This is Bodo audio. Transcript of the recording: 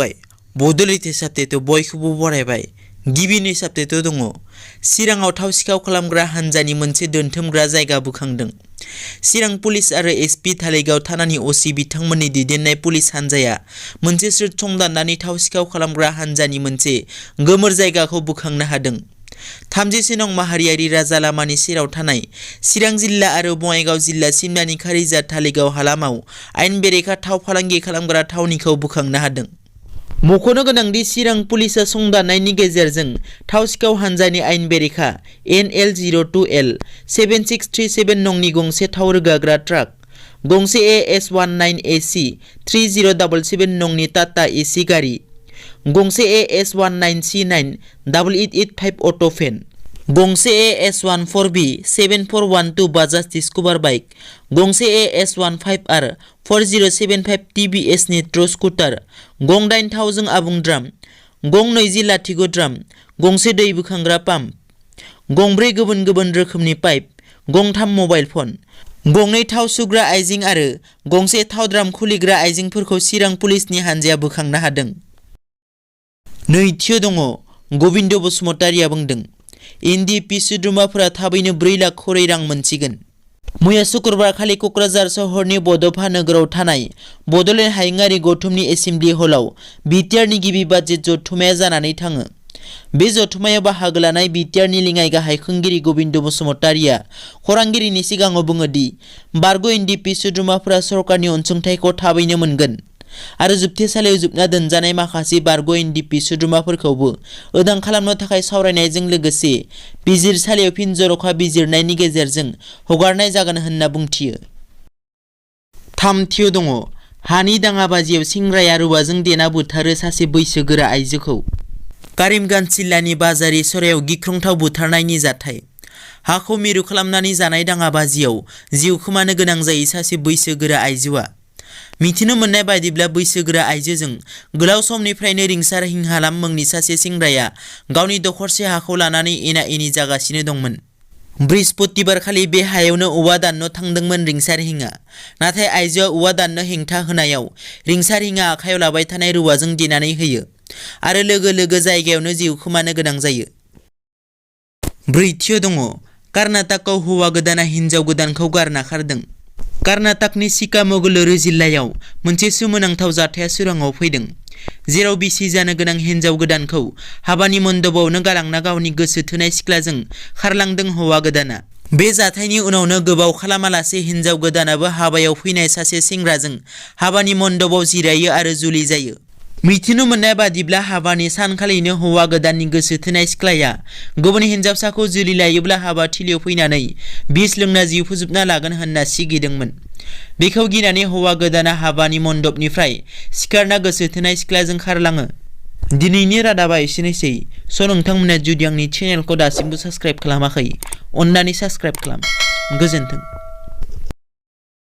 नुबाय बड'लेण्ड साबटेट बयखौबो बरायबाय गिबिनि साबटेट दङ चिराङाव थाव सिखाव खालामग्रा हानजानि मोनसे दोनथुमग्रा जायगा बोखांदों। चिरां पुलिस आरो एसपि थालिगाव थानानि असि बिथांमोननि दैदेननाय पुलिस हानजाया मोनसे स्रोद संदाननानै थाव सिखाव खालामग्रा हानजानि मोनसे गोमोर जायगाखौ बोखांनो हादों। 30 नं माहारियारि राजा लामानि सेराव थानाय चिरां जिल्ला आरो बङाइगाव जिल्ला सिमनानि खारिजा थालिगाव हालामाव आयेन बेरेखा थाव फालांगि खालामग्रा थावनिखौ बोखांनो हादों। मख'नो गोनांदि चिरां पुलिसा संदाननायनि गेजेरजों थाव सिखाव हानजानि आयेन बेरेखा NL02L 7637 नंनि गंसे थाव रोगाग्रा ट्राक, गंसे AS19AC 3077 नंनि टाटा एसि गारि, गंसे AS19C9 8885 अट' भेन, गंसे AS14B 7412 बाजाज डिस्कभार बाइक, गंसे AS15R 4075 TBS निट्र' स्कुटार, गं 8000 आबुं ड्राम, गं 20 लाथिख' ड्राम, गंसे दै बोखांग्रा पाम्प, गंब्रै गुबुन गुबुन रोखोमनि पाइप, गं 3 मबाइल फन, गंनै थाव सुग्रा आइजें आरो गंसे थाव ड्राम खुलिग्रा आइजेंफोरखौ चिरां पुलिसनि हानजाया बोखांनो हादों। नैथियाव दङ गबिन्द बसुमतारिया बुंदों NDFB सोद्रोमाफोरा थाबैनो 4 लाख खरै रां मोनसिगोन। मैया शुक्रबार खालि क'क्राझार सहरनि बड'फा नोगोराव थानाय बड'लेण्ड हायुङारि गौथुमनि एसेम्बलि हलाव BTR नि गिबि बाजेट जथुम्माया जानानै थाङो। बे जथुम्मायाव बाहागो लानाय BTR नि लेङाइ गाहाय खुंगिरि गबिन्द बसुमतारिया खौरांगिरिनि सिगाङाव बुङो दि बारग' NDFB सोद्रोमाफोरा सरकारनि अनसुंथाइखौ थाबैनो मोनगोन आरो जोबथेसालियाव जोबना दोनजानाय माखासे बारग' NDFB सोद्रोमाफोरखौबो उदां खालामनो थाखाय सावरायनायजों लोगोसे बिजिरसालियाव फिन जर'खा बिजिरनायनि गेजेरजों हगारनाय जागोन होनना बुंथियो। थामथियाव दङ हानि दाङाबाजियाव सेंग्राया रुवाजों देना बुथारो सासे बैसोगोरा आइजोखौ। करिमगन्ज जिल्लानि बाजारि सरायाव गिख्रंथाव बुथारनायनि जाथाय। हाखौ मिरु खालामनानै जानाय दाङाबाजियाव जिउ खोमानो गोनां जायो सासे बैसोगोरा आइजोआ। मिथिनो मोननाय बायदिब्ला बैसोगोरा आइजोजों गोलाव समनिफ्रायनो रिंसार हिंहालाम मुंनि सासे सेंग्राया गावनि दखरसे हाखौ लानानै एना एनि जागासिनो दंमोन। बृहस्पतिबार खालि बे हायावनो औवा दाननो थांदोंमोन रिंसार हिंआ, नाथाय आइजोआ औवा दाननो हेंथा होनायाव रिंसार हिंआ आखायाव लाबाय थानाय रुवाजों देनानै होयो आरो लोगो लोगो जायगायावनो जिउ खोमानो गोनां जायो। ब्रैथियाव दङ कर्नाटकआव हौवा गोदाना हिन्जाव गोदानखौ गारना खारदों। कर्नाटकनि चिकामगलुरु जिल्लायाव मोनसे सोमोनांथाव जाथाया सोराङाव फैदों, जेराव बिसि जानो गोनां हिन्जाव गोदानखौ हाबानि मन्दपआवनो गालांना गावनि गोसो थोनाय सिख्लाजों खारलांदों हौवा गोदाना। बे जाथायनि उनावनो गोबाव खालामालासे हिन्जाव गोदानाबो हाबायाव फैनाय सासे सेंग्राजों हाबानि मन्दपआव जिरायो आरो जुलि जायो। मिथिनो मोननाय बादिब्ला हाबानि सानखालिनो हौवा गोदाननि गोसो थोनाय सिख्लाया गुबुन हिन्जावसाखौ जुलि लायोब्ला हाबा थिलियाव फैनानै बिस लोंना जिउ फोजोबना लागोन होनना सिगिदोंमोन। बेखौ गिनानै हौवा गोदाना हाबानि मन्दपनिफ्राय सिखारना गोसो थोनाय सिख्लाजों खारलाङो। दिनैनि रादाबा एसेनोसै। नोंथांमोना जुदि आंनि चेनेलखौ दासिमबो साबस्क्राइब खालामाखै, अन्नानै साबस्क्राइब खालाम। गोजोन्थों।